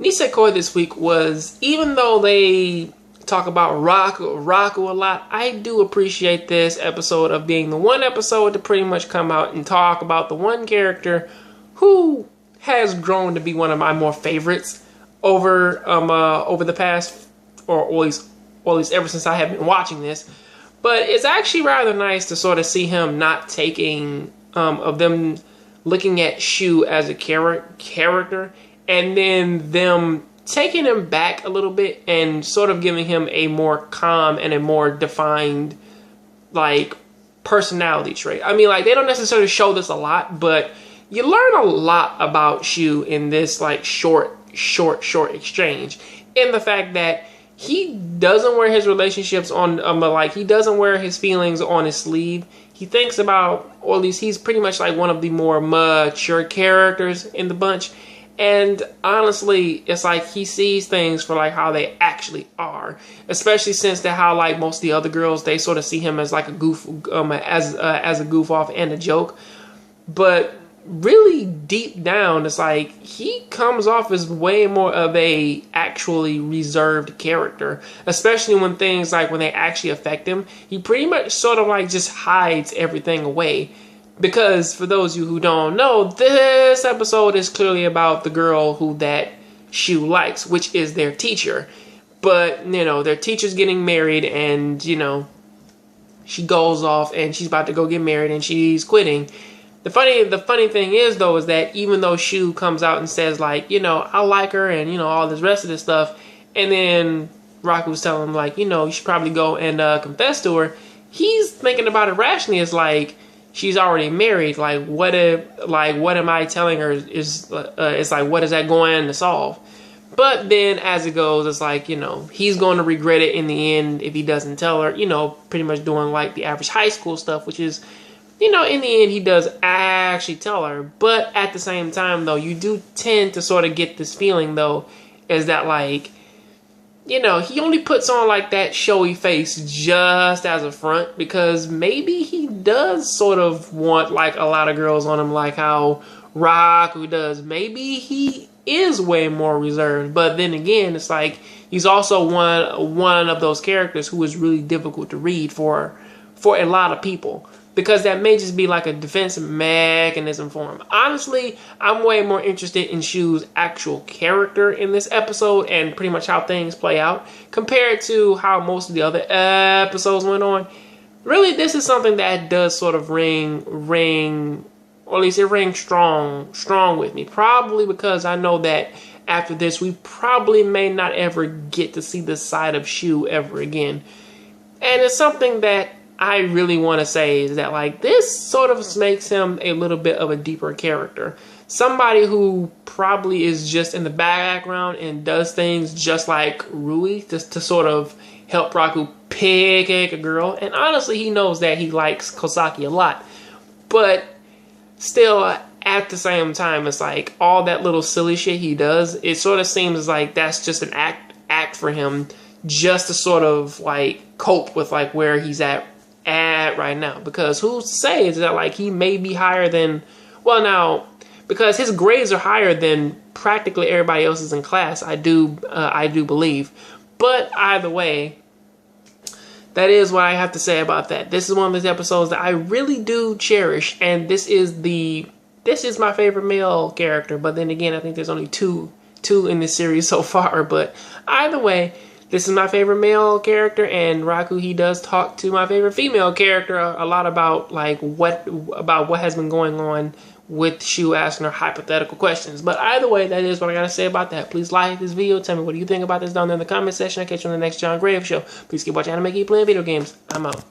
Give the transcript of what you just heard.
Nisekoi this week was, even though they talk about Raku a lot, I do appreciate this episode of being the one episode to pretty much come out and talk about the one character who has grown to be one of my more favorites over the past, or at least ever since I have been watching this. But it's actually rather nice to sort of see him not taking of them looking at Shu as a character, and then them taking him back a little bit and sort of giving him a more calm and a more defined, like, personality trait. I mean, like, they don't necessarily show this a lot, but you learn a lot about Shu in this, like, short exchange. In the fact that he doesn't wear his relationships on, he doesn't wear his feelings on his sleeve. He thinks about, or at least he's pretty much like one of the more mature characters in the bunch. And honestly, it's like he sees things for like how they actually are, especially since that how like most of the other girls, they sort of see him as like a goof, as a goof off and a joke. But really deep down, it's like he comes off as way more of a actually reserved character, especially when things like when they actually affect him. He pretty much sort of like just hides everything away. Because for those of you who don't know, this episode is clearly about the girl who that Shu likes, which is their teacher. But, you know, their teacher's getting married and, you know, she goes off and she's about to go get married and she's quitting. The funny thing is, though, is that even though Shu comes out and says, like, you know, I like her and, you know, all this rest of this stuff, and then Raku's telling him, like, you know, you should probably go and confess to her, he's thinking about it rationally. It's like, she's already married. Like, what am I telling her is, it's like, what is that going to solve? But then as it goes, it's like, you know, he's going to regret it in the end if he doesn't tell her, you know, pretty much doing like the average high school stuff, which is, you know, in the end, he does actually tell her. But at the same time, though, you do tend to sort of get this feeling, though, is that, like, you know, he only puts on, like, that showy face just as a front because maybe he does sort of want, like, a lot of girls on him, like how Raku does. Maybe he is way more reserved. But then again, it's like he's also one of those characters who is really difficult to read for a lot of people. Because that may just be like a defense mechanism for him. Honestly, I'm way more interested in Shu's actual character in this episode and pretty much how things play out compared to how most of the other episodes went on. Really, this is something that does sort of ring, or at least it rings strong with me. Probably because I know that after this, we probably may not ever get to see this side of Shu ever again. And it's something that I really want to say is that, like, this sort of makes him a little bit of a deeper character. Somebody who probably is just in the background and does things just like Rui, just to sort of help Raku pick a girl. And honestly, he knows that he likes Kosaki a lot. But still, at the same time, it's like all that little silly shit he does, it sort of seems like that's just an act for him just to sort of, like, cope with, like, where he's at right now. Because who's to say is that, like, he may be higher than, well, now, because his grades are higher than practically everybody else's in class, I do believe. But either way, that is what I have to say about that. This is one of those episodes that I really do cherish, and this is my favorite male character. But then again, I think there's only two in this series so far. But either way, this is my favorite male character, and Raku, he does talk to my favorite female character a lot about what has been going on with Shu asking her hypothetical questions. But either way, that is what I gotta say about that. Please like this video. Tell me what do you think about this down there in the comment section. I'll catch you on the next John Grave show. Please keep watching anime, keep playing video games. I'm out.